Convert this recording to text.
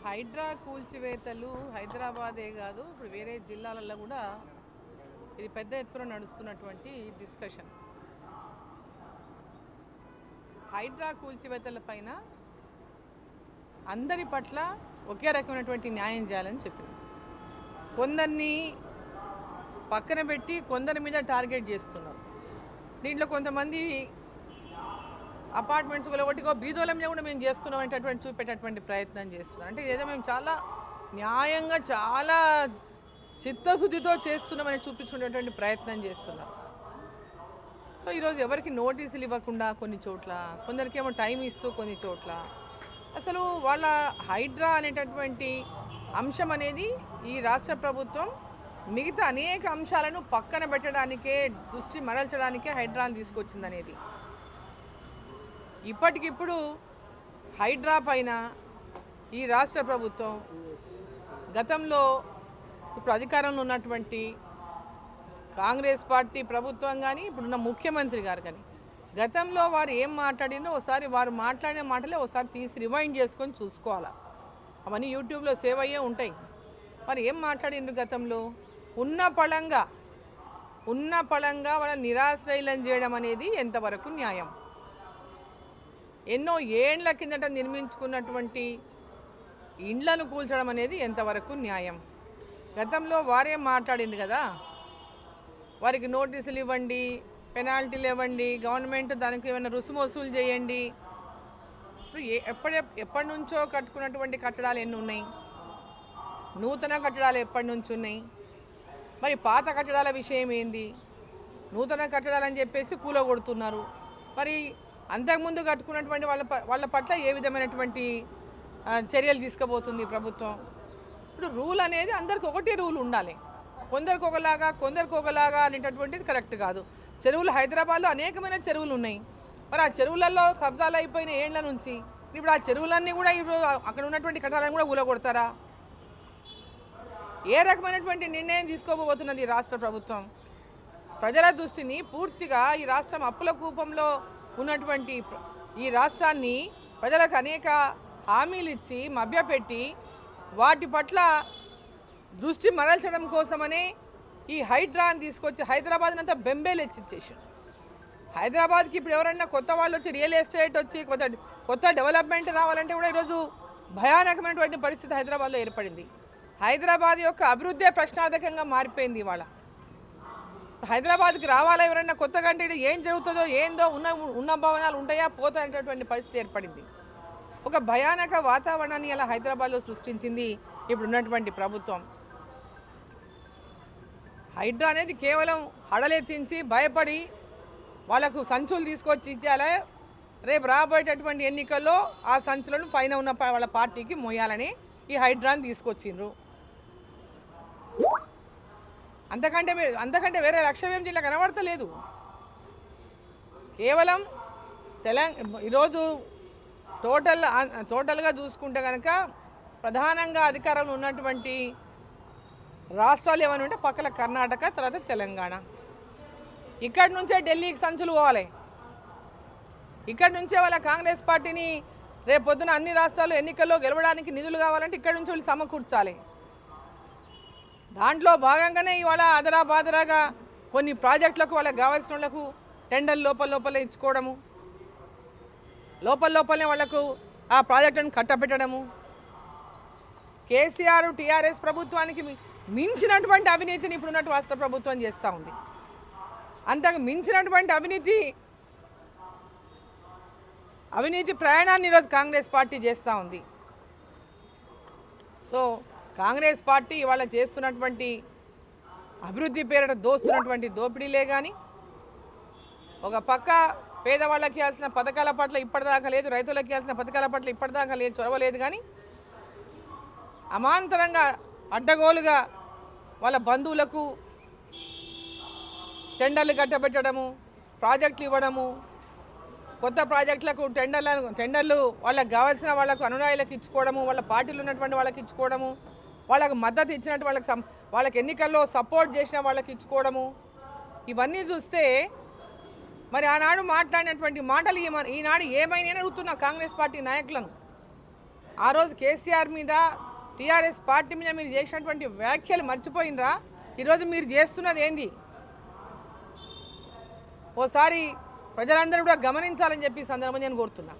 హైడ్రా కూల్చివేతలు హైదరాబాదే కాదు, ఇప్పుడు వేరే జిల్లాలలో కూడా ఇది పెద్ద ఎత్తున నడుస్తున్నటువంటి డిస్కషన్. హైడ్రా కూల్చివేతల పైన అందరి పట్ల ఒకే రకమైనటువంటి న్యాయం చేయాలని చెప్పింది. కొందరిని పక్కన పెట్టి కొందరి మీద టార్గెట్ చేస్తున్నారు. దీంట్లో కొంతమంది అపార్ట్మెంట్స్ ఒకటికో బీదోల మీద కూడా మేము చేస్తున్నాం అనేటటువంటి చూపేటటువంటి ప్రయత్నం చేస్తున్నారు. అంటే ఏదో మేము చాలా న్యాయంగా చాలా చిత్తశుద్ధితో చేస్తున్నామని చూపించుకునేటువంటి ప్రయత్నం చేస్తున్నారు. సో ఈరోజు ఎవరికి నోటీసులు ఇవ్వకుండా కొన్ని చోట్ల, కొందరికి ఏమో టైం ఇస్తూ కొన్ని చోట్ల, అసలు వాళ్ళ హైడ్రా అనేటటువంటి అంశం అనేది ఈ రాష్ట్ర ప్రభుత్వం మిగతా అనేక అంశాలను పక్కన పెట్టడానికే, దృష్టి మరల్చడానికే హైడ్రాని తీసుకొచ్చిందనేది. ఇప్పటికిప్పుడు హైడ్రా పైన ఈ రాష్ట్ర ప్రభుత్వం గతంలో ఇప్పుడు అధికారంలో ఉన్నటువంటి కాంగ్రెస్ పార్టీ ప్రభుత్వం కానీ ఇప్పుడున్న ముఖ్యమంత్రి గారు కానీ గతంలో వారు ఏం మాట్లాడినో ఒకసారి వారు మాట్లాడిన మాటలే ఒకసారి తీసి రివైండ్ చేసుకొని చూసుకోవాలి. అవన్నీ యూట్యూబ్లో సేవ్ అయ్యే ఉంటాయి. మరి ఏం మాట్లాడిండ్రు గతంలో? ఉన్న పళంగా వాళ్ళ నిరాశ్రయులం చేయడం అనేది ఎంతవరకు న్యాయం? ఎన్నో ఏండ్ల కిందట నిర్మించుకున్నటువంటి ఇండ్లను కూల్చడం అనేది ఎంతవరకు న్యాయం? గతంలో వారేం మాట్లాడింది కదా, వారికి నోటీసులు ఇవ్వండి, పెనాల్టీలు ఇవ్వండి, గవర్నమెంట్ దానికి ఏమైనా రుసుము వసూలు చేయండి. ఇప్పుడు ఎప్పటి నుంచో కట్టుకున్నటువంటి కట్టడాలు ఎన్ని ఉన్నాయి? నూతన కట్టడాలు ఎప్పటి నుంచి ఉన్నాయి? మరి పాత కట్టడాల విషయం ఏంది? నూతన కట్టడాలని చెప్పేసి కూలగొడుతున్నారు. మరి అంతకుముందు కట్టుకున్నటువంటి వాళ్ళ పట్ల ఏ విధమైనటువంటి చర్యలు తీసుకుపోతుంది ప్రభుత్వం? ఇప్పుడు రూల్ అనేది అందరికి ఒకటే రూల్ ఉండాలి. కొందరికి ఒకలాగా అనేటటువంటిది కరెక్ట్ కాదు. చెరువులు హైదరాబాద్లో అనేకమైన చెరువులు ఉన్నాయి. మరి ఆ చెరువులలో కబ్జాలు అయిపోయిన ఏండ్ల నుంచి ఇప్పుడు ఆ చెరువులన్నీ కూడా ఇప్పుడు అక్కడ ఉన్నటువంటి కట్టడాలను కూడా కూలగొడతారా? ఏ రకమైనటువంటి నిర్ణయం తీసుకోబోతున్నది రాష్ట్ర ప్రభుత్వం? ప్రజల దృష్టిని పూర్తిగా ఈ రాష్ట్రం అప్పుల కూపంలో ఉన్నటువంటి ఈ రాష్ట్రాన్ని ప్రజలకు అనేక హామీలు ఇచ్చి మభ్యపెట్టి వాటి పట్ల దృష్టి మరల్చడం కోసమనే ఈ హైడ్రాని తీసుకొచ్చి హైదరాబాద్ని అంతా బెంబేలు ఎచ్చిచ్చేసారు. హైదరాబాద్కి ఇప్పుడు ఎవరైనా కొత్త వాళ్ళు వచ్చి రియల్ ఎస్టేట్ వచ్చి కొత్త డెవలప్మెంట్ రావాలంటే కూడా ఈరోజు భయానకమైనటువంటి పరిస్థితి హైదరాబాద్లో ఏర్పడింది. హైదరాబాద్ యొక్క అభివృద్ధే ప్రశ్నార్థకంగా మారిపోయింది. ఇవాళ హైదరాబాద్కి రావాలా ఎవరైనా కొత్తగా అంటే ఏం జరుగుతుందో ఏందో ఉన్న భవనాలు ఉంటాయా పోతాయనేటటువంటి పరిస్థితి ఏర్పడింది. ఒక భయానక వాతావరణాన్ని అలా హైదరాబాద్లో సృష్టించింది ఇప్పుడు ఉన్నటువంటి ప్రభుత్వం. హైడ్రా అనేది కేవలం హడలెత్తించి భయపడి వాళ్ళకు సంచులు తీసుకొచ్చి ఇచ్చేయాలి, రేపు రాబోయేటటువంటి ఎన్నికల్లో ఆ సంచులను పైన ఉన్న వాళ్ళ పార్టీకి మోయాలని ఈ హైడ్రాని తీసుకొచ్చిండ్రు. అంతకంటే వేరే లక్ష్యం ఏం జిల్లా కనబడతలేదు. కేవలం ఈరోజు టోటల్గా చూసుకుంటే కనుక ప్రధానంగా అధికారంలో ఉన్నటువంటి రాష్ట్రాలు ఏమైనా ఉంటే పక్కన కర్ణాటక, తర్వాత తెలంగాణ. ఇక్కడి నుంచే ఢిల్లీకి సంచులు పోవాలి. ఇక్కడి నుంచే వాళ్ళ కాంగ్రెస్ పార్టీని రేపు పొద్దున అన్ని రాష్ట్రాలు ఎన్నికల్లో గెలవడానికి నిధులు కావాలంటే ఇక్కడి నుంచి వాళ్ళు సమకూర్చాలి. దాంట్లో భాగంగానే ఇవాళ బాదరాగా కొన్ని ప్రాజెక్టులకు వాళ్ళకి కావాల్సిన వాళ్ళకు టెండర్లు లోపల ఇచ్చుకోవడము, లోపలనే వాళ్లకు ఆ ప్రాజెక్టులను కట్టబెట్టడము. కేసీఆర్ టీఆర్ఎస్ ప్రభుత్వానికి మించినటువంటి అవినీతిని ఇప్పుడున్నట్టు రాష్ట్ర ప్రభుత్వం చేస్తూ ఉంది. అంతకు మించినటువంటి అవినీతి ప్రయాణాన్ని ఈరోజు కాంగ్రెస్ పార్టీ చేస్తూ ఉంది. సో కాంగ్రెస్ పార్టీ ఇవాళ చేస్తున్నటువంటి అభివృద్ధి పేరిట దోస్తున్నటువంటి దోపిడీలే కానీ, ఒక పక్క పేదవాళ్ళకి ఇవ్వాల్సిన పథకాల పట్ల ఇప్పటిదాకా లేదు, రైతులకు ఇవ్వాల్సిన పథకాల పట్ల ఇప్పటిదాకా లేదు, చొరవలేదు. కానీ అమాంతరంగా అడ్డగోలుగా వాళ్ళ బంధువులకు టెండర్లు కట్టబెట్టడము, ప్రాజెక్టులు ఇవ్వడము, కొత్త ప్రాజెక్టులకు టెండర్లు వాళ్ళకి కావాల్సిన వాళ్ళకు అనునాయులకు ఇచ్చుకోవడము, వాళ్ళ పార్టీలు ఉన్నటువంటి వాళ్ళకి ఇచ్చుకోవడము, వాళ్ళకు మద్దతు ఇచ్చినట్టు వాళ్ళకి ఎన్నికల్లో సపోర్ట్ చేసిన వాళ్ళకి ఇచ్చుకోవడము. ఇవన్నీ చూస్తే మరి ఆనాడు మాట్లాడినటువంటి మాటలు ఈనాడు ఏమైనా అడుగుతున్నా కాంగ్రెస్ పార్టీ నాయకులను. ఆ రోజు కేసీఆర్ మీద టీఆర్ఎస్ పార్టీ మీద మీరు చేసినటువంటి వ్యాఖ్యలు మర్చిపోయినరా? ఈరోజు మీరు చేస్తున్నది ఏంది? ఓసారి ప్రజలందరూ కూడా గమనించాలని చెప్పి సందర్భంగా నేను కోరుతున్నా.